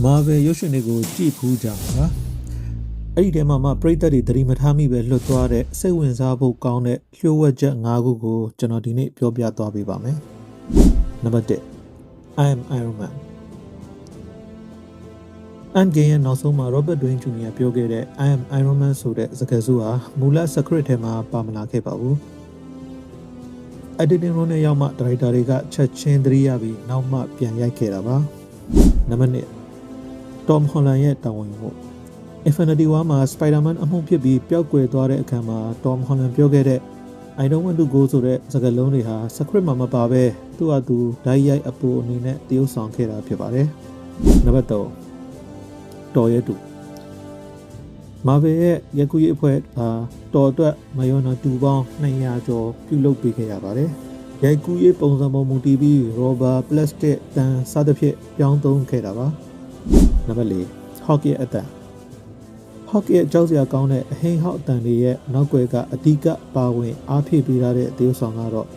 Marvel ရုပ်ရှင်တွေကိုကြည့်ဖူးကြမှာအဲ့ဒီထဲမှာမှပရိသတ်တွေသတိမထားမိပဲလွတ်သွားတဲ့စိတ်ဝင်စားဖို့ကောင်းတဲ့လျှို့ဝှက်ချက်၅ခုကိုကျွန်တော်ဒီနေ့ပြောပြသွားပေးပါမယ်နံပါတ်1 I am Iron Man Endgame ရဲ့နောက်ဆုံးမှာ Robert Downey Jr. ပြောခဲ့တဲ့ I am Iron Man ဆိုတဲ့စကားစုဟာမူလ script ထဲမှာပါမလာခဲ့ပါဘူး editing room နဲ့ရောက်မှ director တွေကချက်ချင်းသတိရပြီးနောက်မှပြန်ရိုက်ခဲ့တာပါနံပါတ်2 Tom Holland ရဲ့တာဝန်ယူမှု Infinity War မှာ Spider-Man အမှုဖြစ်ပြီးပျောက်ကွယ်သွားတဲ့အခါမှာ Tom Holland ပြောခဲ့တဲ့ I don't want to go ဆိုတဲ့စကားလုံးတွေဟာ script မှာမပါဘဲသူ့ဟာသူဓာတ်ရိုက်အပေါ်အနေနဲ့တရုပ်ဆောင်ခဲ့တာဖြစ်ပါတယ်နံပါတ်3တော်ရဲ့တူ Marvel ရဲ့ရကူရေးအဖွဲ့တော်အတွက်မယောနာတူပေါင်း200ကျော်ပြုလုပ်ပေးခဲ့ရပါတယ်ရိုက်ကူးရေးပုံစံပေါ်မူတည်ပြီး rubber plastic တန်စသဖြင့်ပြောင်းသုံးခဲ့တာပါနံပါတ်4 Hulk ရဲ့အတန် Hulk ရဲ့ကြောက်စရာကောင်းတဲ့အဟိန်းဟောက်အတန်တွေရဲ့နောက်ွယ်ကအဓိကပါဝင်အားဖြည့်ပေးထားတဲ့တရုပ်ဆောင်ကတော့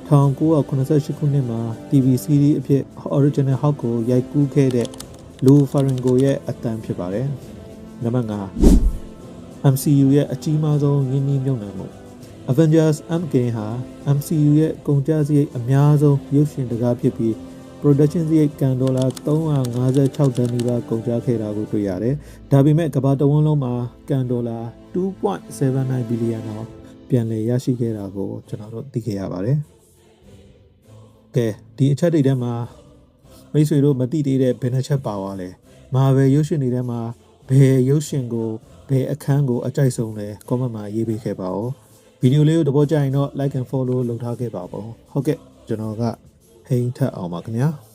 1988ခုနှစ်မှာ TV series အဖြစ် Original Hulk ကိုရိုက်ကူးခဲ့တဲ့ Lou Ferrigno ရဲ့အတန်ဖြစ်ပါတယ်နံပါတ်5 MCU ရဲ့အကြီးမားဆုံးရင်းနှီးမြှုပ်နှံမှု Avengers Endgame ဟာ MCU ရဲ့ကုန်ကျစရိတ်အများဆုံးရုပ်ရှင်တကားဖြစ်ပြီး production စရိတ်ကန်ဒေါ်လာ356တန်းနီးပါးကုန်ကျခဲ့တာကိုတွေ့ရတယ်။ဒါပေမဲ့ကမ္ဘာတဝန်းလုံးမှာကန်ဒေါ်လာ2.79 ဘီလီယံတော့ပြန်လည်ရရှိခဲ့တာကိုကျွန်တော်တို့သိခဲ့ရပါတယ်။ကဲဒီအချက်တွေထဲမှာမိတ်ဆွေတို့မသိသေးတဲ့ဘယ်နှချက်ပါသွားလဲ။ Marvel ရုပ်ရှင်တွေထဲမှာဘယ်ရုပ်ရှင်ကိုဘယ်အခန်းကိုအကြိုက်ဆုံးလဲ comment မှာရေးပေးခဲ့ပါဦးဗီဒီယိုလေးကိုသဘောကျရင်တော့ like and follow လုပ်ထားခဲ့ပါဦးဟုတ်ကဲ့ကျွန်တော်ကဟိန်းထက်အောင်ပါခင်ဗျာ